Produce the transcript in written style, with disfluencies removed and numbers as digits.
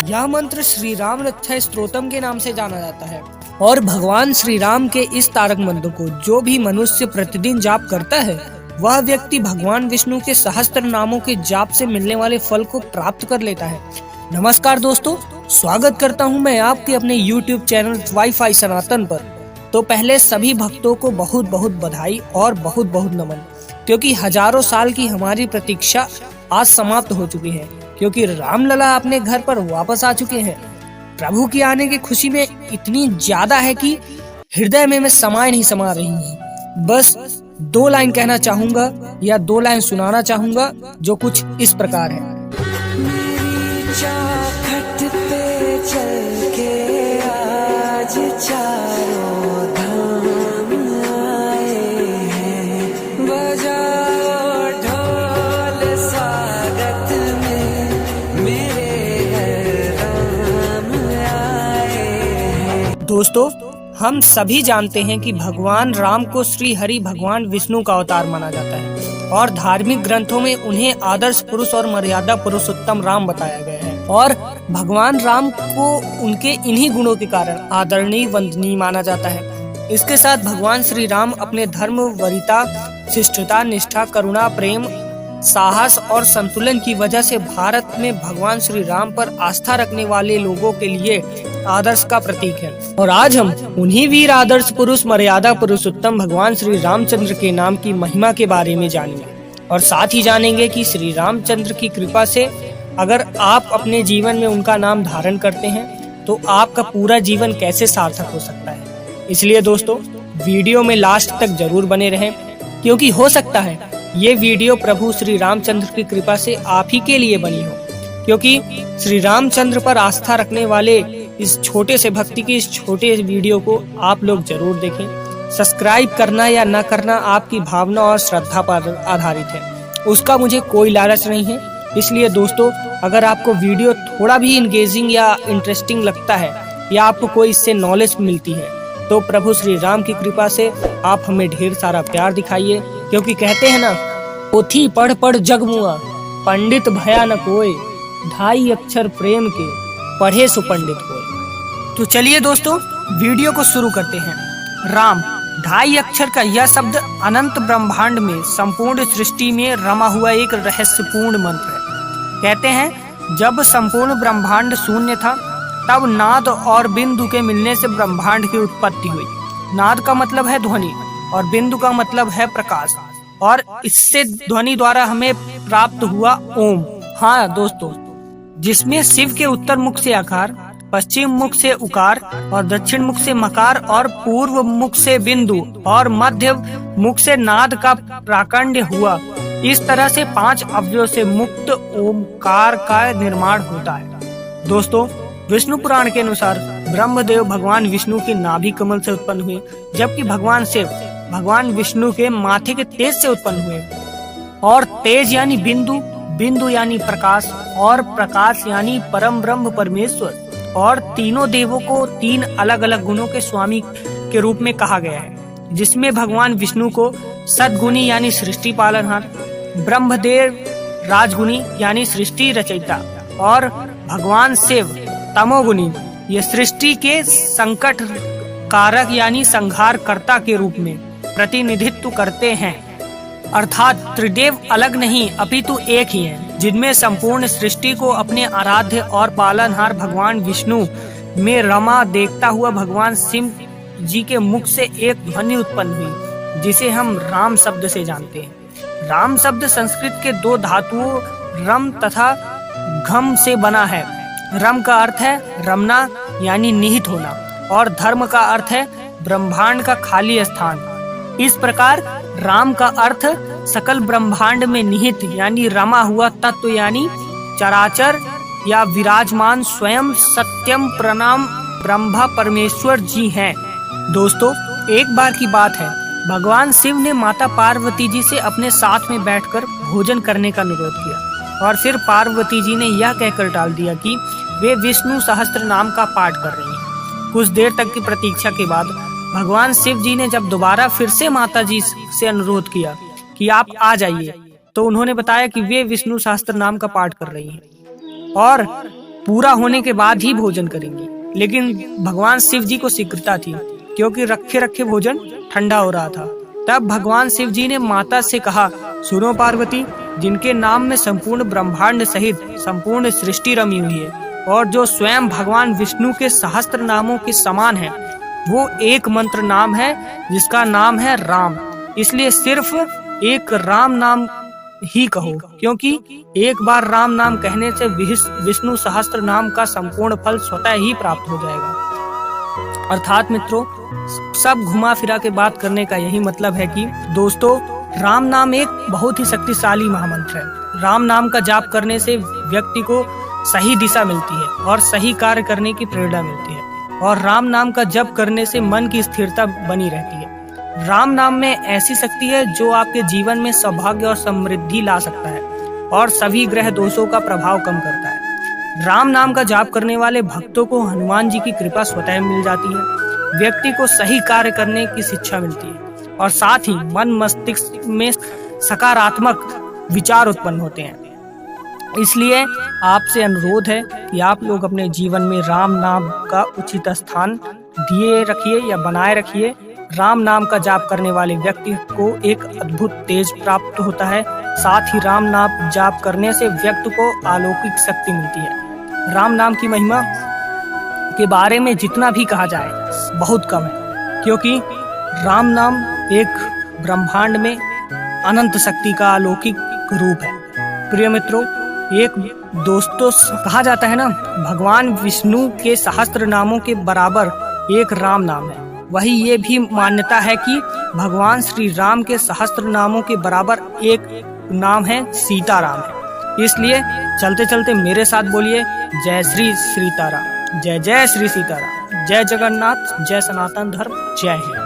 यह मंत्र श्री राम रक्षा स्तोत्रम के नाम से जाना जाता है और भगवान श्री राम के इस तारक मंत्र को जो भी मनुष्य प्रतिदिन जाप करता है वह व्यक्ति भगवान विष्णु के सहस्त्र नामों के जाप से मिलने वाले फल को प्राप्त कर लेता है। नमस्कार दोस्तों, स्वागत करता हूं मैं आपके अपने YouTube चैनल वाईफाई सनातन पर। तो पहले सभी भक्तों को बहुत बहुत बधाई और बहुत बहुत नमन, क्योंकि हजारों साल की हमारी प्रतीक्षा आज समाप्त हो चुकी है, क्योंकि रामलला अपने घर पर वापस आ चुके हैं। प्रभु की आने की खुशी में इतनी ज्यादा है कि हृदय में मैं समाये नहीं समा रही हूँ। बस 2 लाइन कहना चाहूंगा या 2 लाइन सुनाना चाहूंगा जो कुछ इस प्रकार है। मेरी चौखट पे चल के आज चारों धाम आए हैं, बजाओ ढोल स्वागत में मेरे घर राम आए हैं। दोस्तों, हम सभी जानते हैं कि भगवान राम को श्री हरि भगवान विष्णु का अवतार माना जाता है और धार्मिक ग्रंथों में उन्हें आदर्श पुरुष और मर्यादा पुरुषोत्तम राम बताया गया है और भगवान राम को उनके इन्हीं गुणों के कारण आदरणीय वंदनीय माना जाता है। इसके साथ भगवान श्री राम अपने धर्म, वरीयता, शिष्टता, निष्ठा, करुणा, प्रेम, साहस और संतुलन की वजह से भारत में भगवान श्री राम पर आस्था रखने वाले लोगों के लिए आदर्श का प्रतीक है। और आज हम उन्हीं वीर आदर्श पुरुष मर्यादा पुरुषोत्तम भगवान श्री रामचंद्र के नाम की महिमा के बारे में जानेंगे और साथ ही जानेंगे कि श्री रामचंद्र की कृपा से अगर आप अपने जीवन में उनका नाम धारण करते हैं तो आपका पूरा जीवन कैसे सार्थक हो सकता है। इसलिए दोस्तों, वीडियो में लास्ट तक जरूर बने रहें, क्योंकि हो सकता है ये वीडियो प्रभु श्री रामचंद्र की कृपा से आप ही के लिए बनी हो, क्योंकि श्री रामचंद्र पर आस्था रखने वाले इस छोटे से भक्ति के इस छोटे वीडियो को आप लोग जरूर देखें। सब्सक्राइब करना या न करना आपकी भावना और श्रद्धा पर आधारित है, उसका मुझे कोई लालच नहीं है। इसलिए दोस्तों, अगर आपको वीडियो थोड़ा भी इंगेजिंग या इंटरेस्टिंग लगता है या आपको कोई इससे नॉलेज मिलती है तो प्रभु श्री राम की कृपा से आप हमें ढेर सारा प्यार दिखाइए, क्योंकि कहते हैं ना, पोथी पढ़ पढ़ जग मुआ, पंडित भया न कोय, 2.5 अक्षर प्रेम के पढ़े सुपंडित होय। तो चलिए दोस्तों, वीडियो को शुरू करते हैं। राम 2.5 अक्षर का यह शब्द अनंत ब्रह्मांड में संपूर्ण सृष्टि में रमा हुआ एक रहस्यपूर्ण मंत्र है। कहते हैं जब संपूर्ण ब्रह्मांड शून्य था तब नाद और बिंदु के मिलने से ब्रह्मांड की उत्पत्ति हुई। नाद का मतलब है ध्वनि और बिंदु का मतलब है प्रकाश, और इससे ध्वनि द्वारा हमें प्राप्त हुआ ओम। हाँ दोस्तों, जिसमें शिव के उत्तर मुख से आकार, पश्चिम मुख से उकार और दक्षिण मुख से मकार और पूर्व मुख से बिंदु और मध्य मुख से नाद का प्राकंड्य हुआ। इस तरह से 5 अवयवों से मुक्त ओमकार का निर्माण होता है। दोस्तों, विष्णु पुराण के अनुसार ब्रह्मदेव भगवान विष्णु के नाभि कमल से उत्पन्न हुए, जबकि भगवान शिव भगवान विष्णु के माथे के तेज से उत्पन्न हुए। और तेज यानी बिंदु, बिंदु यानी प्रकाश और प्रकाश यानी परम ब्रह्म परमेश्वर। और तीनों देवों को 3 अलग अलग गुणों के स्वामी के रूप में कहा गया है, जिसमें भगवान विष्णु को सद्गुणी यानी सृष्टि पालनहार, ब्रह्मदेव राजगुणी यानी सृष्टि रचयिता और भगवान शिव तमोगुणी ये सृष्टि के संकट कारक यानी संहार कर्ता के रूप में प्रतिनिधित्व करते हैं। अर्थात त्रिदेव अलग नहीं अपितु एक ही है, जिनमें संपूर्ण सृष्टि को अपने आराध्य और पालनहार भगवान विष्णु में रमा देखता हुआ भगवान शिव जी के मुख से एक ध्वनि उत्पन्न हुई, जिसे हम राम शब्द से जानते हैं। राम शब्द संस्कृत के 2 धातुओं रम तथा घम से बना है। रम का अर्थ है रमना यानी निहित होना और धर्म का अर्थ है ब्रह्मांड का खाली स्थान। इस प्रकार राम का अर्थ सकल ब्रह्मांड में निहित यानी रमा हुआ तत्व यानी चराचर या विराजमान स्वयं सत्यम प्रणाम ब्रह्मा परमेश्वर जी हैं। दोस्तों, एक बार की बात है, भगवान शिव ने माता पार्वती जी से अपने साथ में बैठकर भोजन करने का अनुरोध किया और फिर पार्वती जी ने यह कहकर टाल दिया कि वे विष्णु सहस्त्र नाम का पाठ कर रही हैं। कुछ देर तक की प्रतीक्षा के बाद भगवान शिव जी ने जब दोबारा फिर से माता जी से अनुरोध किया कि आप आ जाइए, तो उन्होंने बताया कि वे विष्णु सहस्त्र नाम का पाठ कर रही हैं। और पूरा होने के बाद ही भोजन करेंगी। लेकिन भगवान शिव जी को शीघ्रता थी, क्योंकि रखे रखे भोजन ठंडा हो रहा था। तब भगवान शिव जी ने माता से कहा, सुनो पार्वती, जिनके नाम में संपूर्ण ब्रह्मांड सहित संपूर्ण सृष्टि रमी हुई है और जो स्वयं भगवान विष्णु के सहस्त्र नामों के समान है, वो एक मंत्र नाम है जिसका नाम है राम। इसलिए सिर्फ एक राम नाम ही कहो, क्योंकि एक बार राम नाम कहने से विष्णु सहस्त्र नाम का संपूर्ण फल स्वतः ही प्राप्त हो जाएगा। अर्थात मित्रों, सब घुमा फिरा के बात करने का यही मतलब है कि दोस्तों, राम नाम एक बहुत ही शक्तिशाली महामंत्र है। राम नाम का जाप करने से व्यक्ति को सही दिशा मिलती है और सही कार्य करने की प्रेरणा मिलती है, और राम नाम का जप करने से मन की स्थिरता बनी रहती है। राम नाम में ऐसी शक्ति है जो आपके जीवन में सौभाग्य और समृद्धि ला सकता है और सभी ग्रह दोषों का प्रभाव कम करता है। राम नाम का जाप करने वाले भक्तों को हनुमान जी की कृपा स्वतः मिल जाती है। व्यक्ति को सही कार्य करने की शिक्षा मिलती है और साथ ही मन मस्तिष्क में सकारात्मक विचार उत्पन्न होते हैं। इसलिए आपसे अनुरोध है कि आप लोग अपने जीवन में राम नाम का उचित स्थान दिए रखिए या बनाए रखिए। राम नाम का जाप करने वाले व्यक्ति को एक अद्भुत तेज प्राप्त होता है। साथ ही राम नाम जाप करने से व्यक्ति को अलौकिक शक्ति मिलती है। राम नाम की महिमा के बारे में जितना भी कहा जाए बहुत कम है, क्योंकि राम नाम एक ब्रह्मांड में अनंत शक्ति का अलौकिक रूप है। प्रिय मित्रों, एक दोस्तों कहा जाता है ना, भगवान विष्णु के सहस्त्र नामों के बराबर एक राम नाम है। वही ये भी मान्यता है कि भगवान श्री राम के सहस्त्र नामों के बराबर एक नाम है सीताराम है। इसलिए चलते चलते मेरे साथ बोलिए, जय श्री सीताराम, जय जय श्री सीताराम, जय जगन्नाथ, जय सनातन धर्म, जय हिंद।